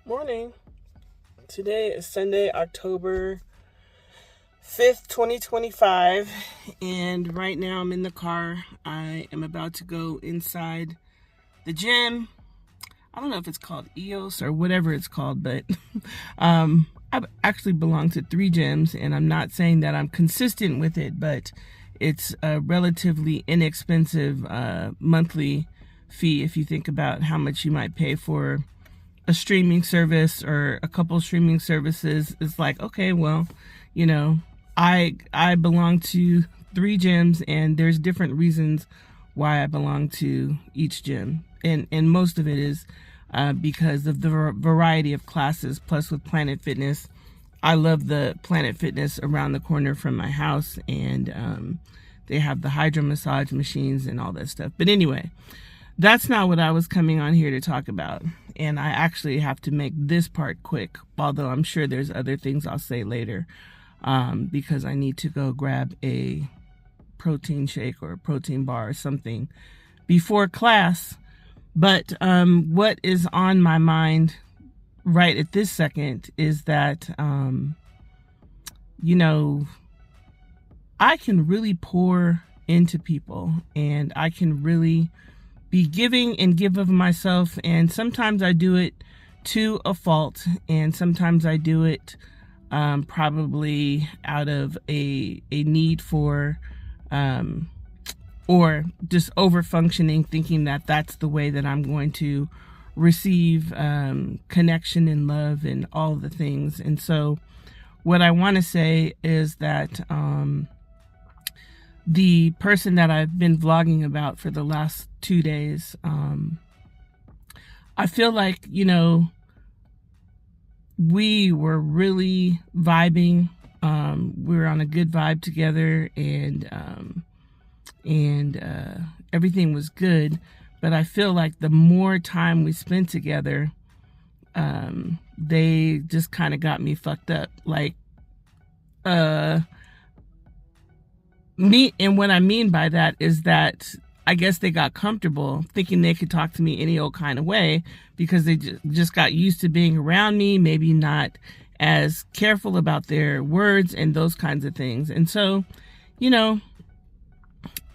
Morning. Today is Sunday, October 5th, 2025, and right now I'm in the car. I am about to go inside the gym. I don't know if it's called EOS or whatever it's called, but I actually belong to 3 gyms, and I'm not saying that I'm consistent with it, but it's a relatively inexpensive monthly fee if you think about how much you might pay for a streaming service or a couple streaming services. It's like, okay, well, I belong to 3 gyms, and there's different reasons why I belong to each gym, and most of it is because of the variety of classes. Plus, with Planet Fitness, I love the Planet Fitness around the corner from my house, and they have the hydro massage machines and all that stuff. But anyway, that's not what I was coming on here to talk about. And I actually have to make this part quick, although I'm sure there's other things I'll say later, because I need to go grab a protein shake or a protein bar or something before class. But what is on my mind right at this second is that, I can really pour into people, and I can really be giving and give of myself, and sometimes I do it to a fault, and sometimes I do it probably out of a need for or just over functioning, thinking that that's the way that I'm going to receive connection and love and all the things. And so what I want to say is that the person that I've been vlogging about for the last 2 days, I feel like, we were really vibing. We were on a good vibe together, and everything was good. But I feel like the more time we spent together, they just kind of got me fucked up. Like, and what I mean by that is that I guess they got comfortable thinking they could talk to me any old kind of way, because they just got used to being around me, maybe not as careful about their words and those kinds of things. And so,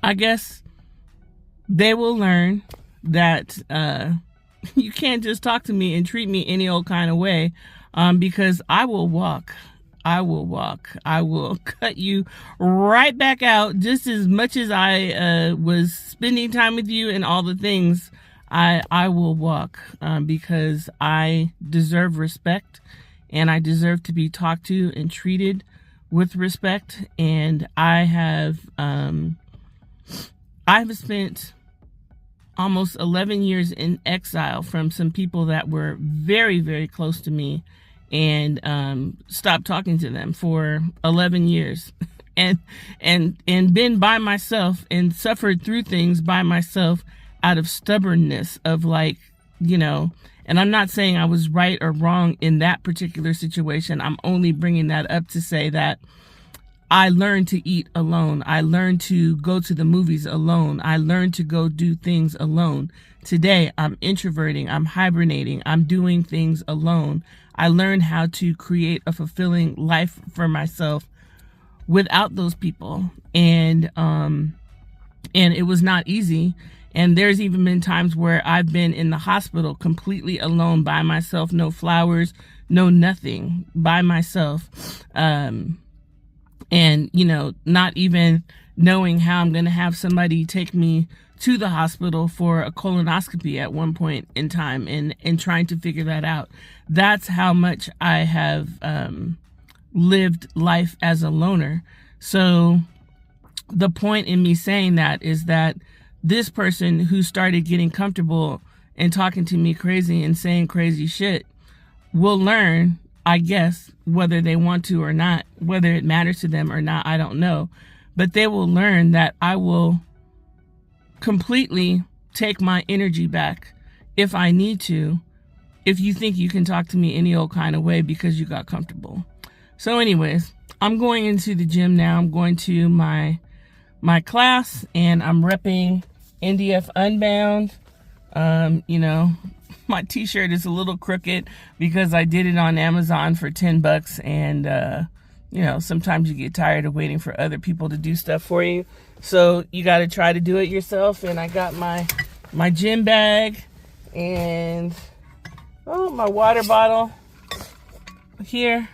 I guess they will learn that you can't just talk to me and treat me any old kind of way, because I will walk. I will cut you right back out, just as much as I was spending time with you and all the things. I will walk because I deserve respect, and I deserve to be talked to and treated with respect. And I've spent almost 11 years in exile from some people that were very, very close to me, and stopped talking to them for 11 years and been by myself and suffered through things by myself out of stubbornness of and I'm not saying I was right or wrong in that particular situation. I'm only bringing that up to say that I learned to eat alone. I learned to go to the movies alone. I learned to go do things alone. Today, I'm introverting. I'm hibernating. I'm doing things alone. I learned how to create a fulfilling life for myself without those people. And it was not easy. And there's even been times where I've been in the hospital completely alone by myself, no flowers, no nothing, by myself. And, not even knowing how I'm going to have somebody take me to the hospital for a colonoscopy at one point in time, and trying to figure that out. That's how much I have lived life as a loner. So the point in me saying that is that this person who started getting comfortable and talking to me crazy and saying crazy shit will learn, I guess, whether they want to or not, whether it matters to them or not, I don't know. But they will learn that I will completely take my energy back if I need to, if you think you can talk to me any old kind of way because you got comfortable. So anyways, I'm going into the gym now. I'm going to my class, and I'm repping NDF Unbound. my t-shirt is a little crooked because I did it on Amazon for $10, and you know, sometimes you get tired of waiting for other people to do stuff for you, so you got to try to do it yourself. And I got my gym bag and my water bottle here,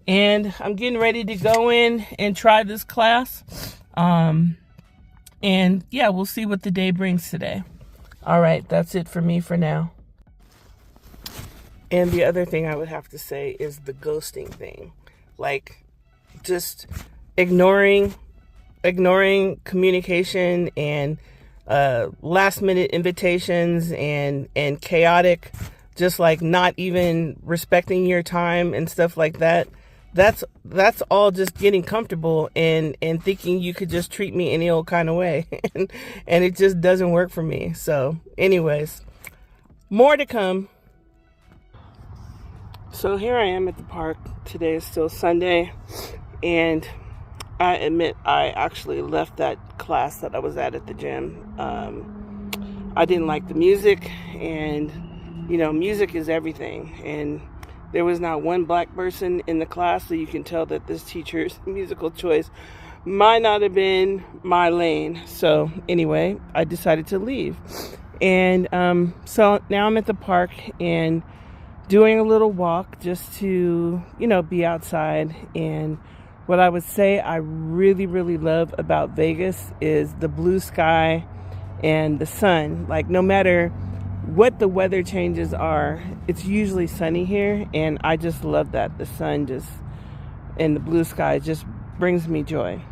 and I'm getting ready to go in and try this class. And yeah, we'll see what the day brings today. All right, that's it for me for now. And the other thing I would have to say is the ghosting thing. Like, just ignoring communication and last minute invitations and chaotic, just like not even respecting your time and stuff like that. That's all just getting comfortable and thinking you could just treat me any old kind of way. and it just doesn't work for me. So anyways, more to come. So here I am at the park. Today is still Sunday, and I admit I actually left that class that I was at the gym. I didn't like the music, and you know, music is everything, and there was not one black person in the class, so you can tell that this teacher's musical choice might not have been my lane. So anyway, I decided to leave. And so now I'm at the park and doing a little walk just to, you know, be outside. And what I would say I really, really love about Vegas is the blue sky and the sun. Like, no matter what the weather changes are, it's usually sunny here, and I just love that. The sun just and the blue sky just brings me joy.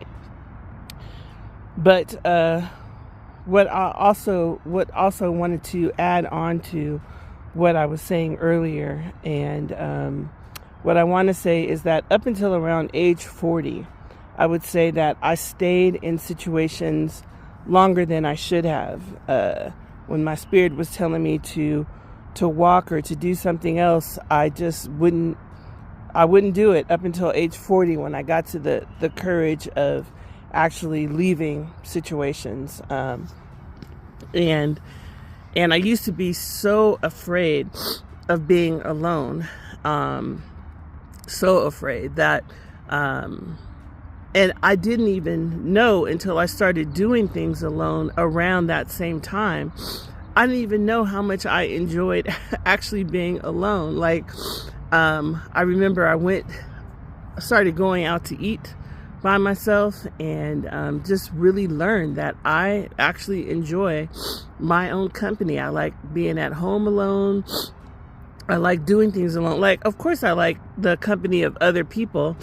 But what also wanted to add on to what I was saying earlier, and what I want to say is that up until around age 40, I would say that I stayed in situations longer than I should have. When my spirit was telling me to walk or to do something else, I just wouldn't do it up until age 40, when I got to the courage of actually leaving situations. And I used to be so afraid of being alone, so afraid that and I didn't even know until I started doing things alone around that same time. I didn't even know how much I enjoyed actually being alone. Like, I remember I started going out to eat by myself, and just really learned that I actually enjoy my own company. I like being at home alone. I like doing things alone. Like, of course, I like the company of other people.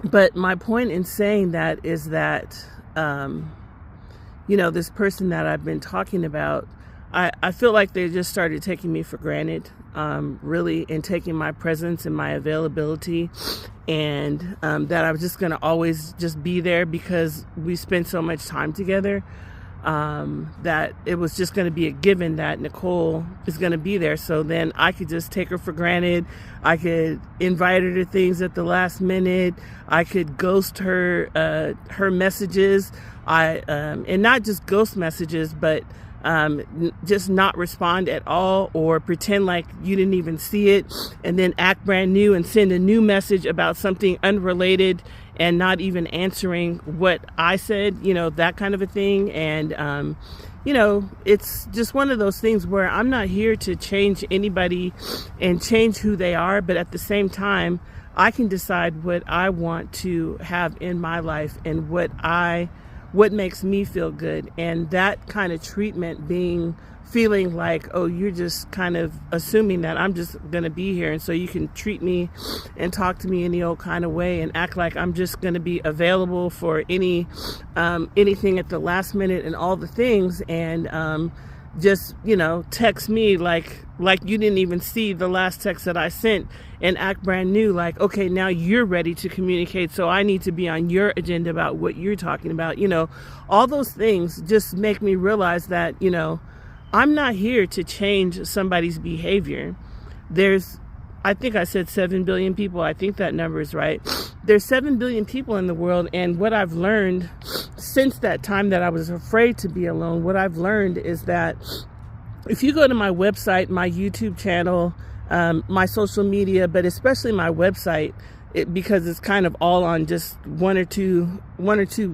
But my point in saying that is that, you know, this person that I've been talking about, I feel like they just started taking me for granted, really, and taking my presence and my availability, and that I was just going to always just be there because we spent so much time together, that it was just going to be a given that Nicole is going to be there. So then I could just take her for granted. I could invite her to things at the last minute. I could ghost her messages. And not just ghost messages, but just not respond at all, or pretend like you didn't even see it, and then act brand new and send a new message about something unrelated and not even answering what I said, you know, that kind of a thing. And, you know, it's just one of those things where I'm not here to change anybody and change who they are. But at the same time, I can decide what I want to have in my life and what makes me feel good. And that kind of treatment feeling like, oh, you're just kind of assuming that I'm just going to be here, and so you can treat me and talk to me any old kind of way and act like I'm just going to be available for anything at the last minute and all the things, and just, you know, text me like you didn't even see the last text that I sent, and act brand new, like, okay, now you're ready to communicate, so I need to be on your agenda about what you're talking about. You know, all those things just make me realize that, you know, I'm not here to change somebody's behavior. I think I said 7 billion people. I think that number is right. There's 7 billion people in the world. And what I've learned since that time that I was afraid to be alone, what I've learned is that if you go to my website, my YouTube channel, my social media, but especially my website, because it's kind of all on just one or two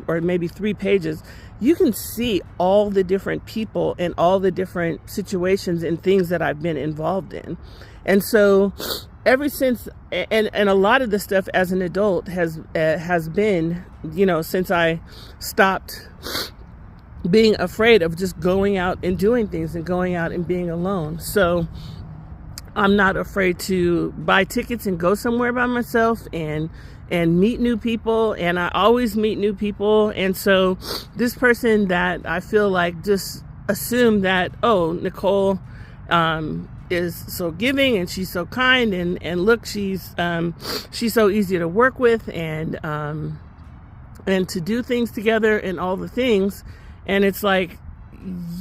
or maybe 3 pages, you can see all the different people and all the different situations and things that I've been involved in. And so ever since, and a lot of the stuff as an adult has been, since I stopped being afraid of just going out and doing things and going out and being alone. So I'm not afraid to buy tickets and go somewhere by myself and meet new people. And I always meet new people. And so this person that I feel like just assumed that, oh, Nicole is so giving and she's so kind, and look, she's so easy to work with and to do things together and all the things. And it's like,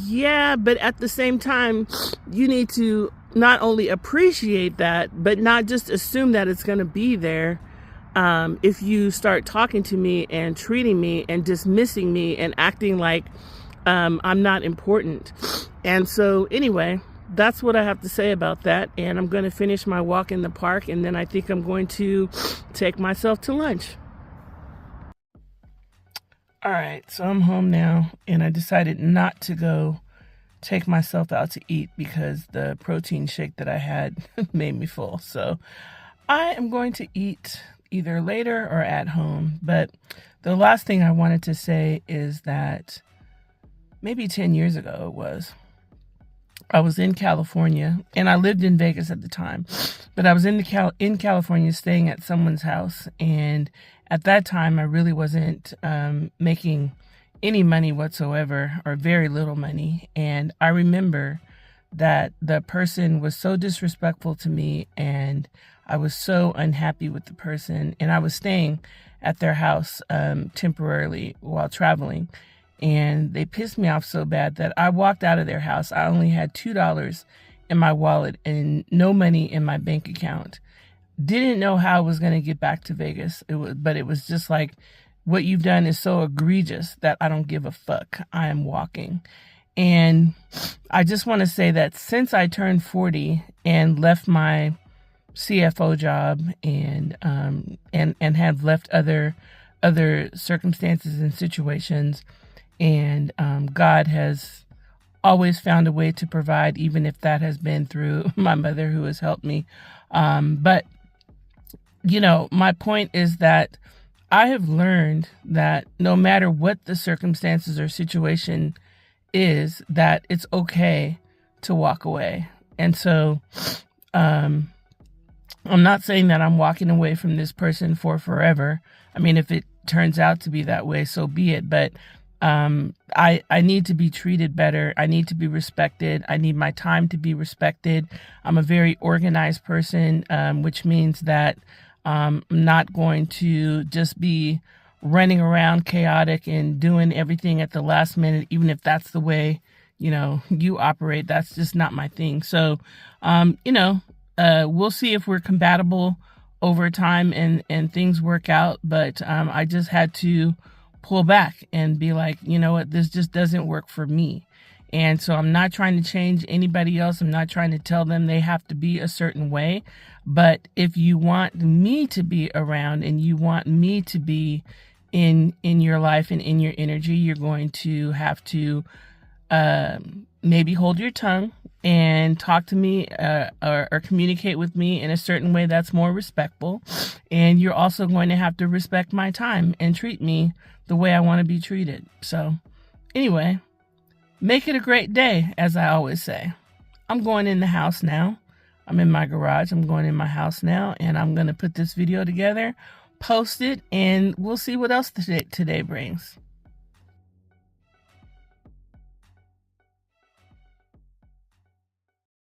yeah, but at the same time, you need to not only appreciate that, but not just assume that it's going to be there. If you start talking to me and treating me and dismissing me and acting like I'm not important. And so anyway, that's what I have to say about that. And I'm going to finish my walk in the park, and then I think I'm going to take myself to lunch. All right, so I'm home now, and I decided not to go take myself out to eat because the protein shake that I had made me full. So I am going to eat either later or at home. But the last thing I wanted to say is that maybe 10 years ago I was in California, and I lived in Vegas at the time, but I was in California staying at someone's house, and at that time I really wasn't making any money whatsoever, or very little money. And I remember that the person was so disrespectful to me, and I was so unhappy with the person, and I was staying at their house temporarily while traveling. And they pissed me off so bad that I walked out of their house. I only had $2 in my wallet and no money in my bank account. Didn't know how I was going to get back to Vegas. But it was just like, what you've done is so egregious that I don't give a fuck. I am walking. And I just want to say that since I turned 40 and left my CFO job and have left other circumstances and situations, and God has always found a way to provide, even if that has been through my mother, who has helped me. But, my point is that I have learned that no matter what the circumstances or situation is, that it's okay to walk away. And so I'm not saying that I'm walking away from this person for forever. I mean, if it turns out to be that way, so be it. But I need to be treated better. I need to be respected. I need my time to be respected. I'm a very organized person, which means that I'm not going to just be running around chaotic and doing everything at the last minute, even if that's the way, you operate. That's just not my thing. So, we'll see if we're compatible over time and things work out. But I just had to pull back and be like, you know what, this just doesn't work for me. And so I'm not trying to change anybody else. I'm not trying to tell them they have to be a certain way. But if you want me to be around and you want me to be in your life and in your energy, you're going to have to maybe hold your tongue and talk to me or communicate with me in a certain way that's more respectful. And you're also going to have to respect my time and treat me the way I want to be treated. So anyway, make it a great day, as I always say. I'm going in the house now. I'm in my garage. I'm going in my house now, and I'm going to put this video together, post it, and we'll see what else today brings.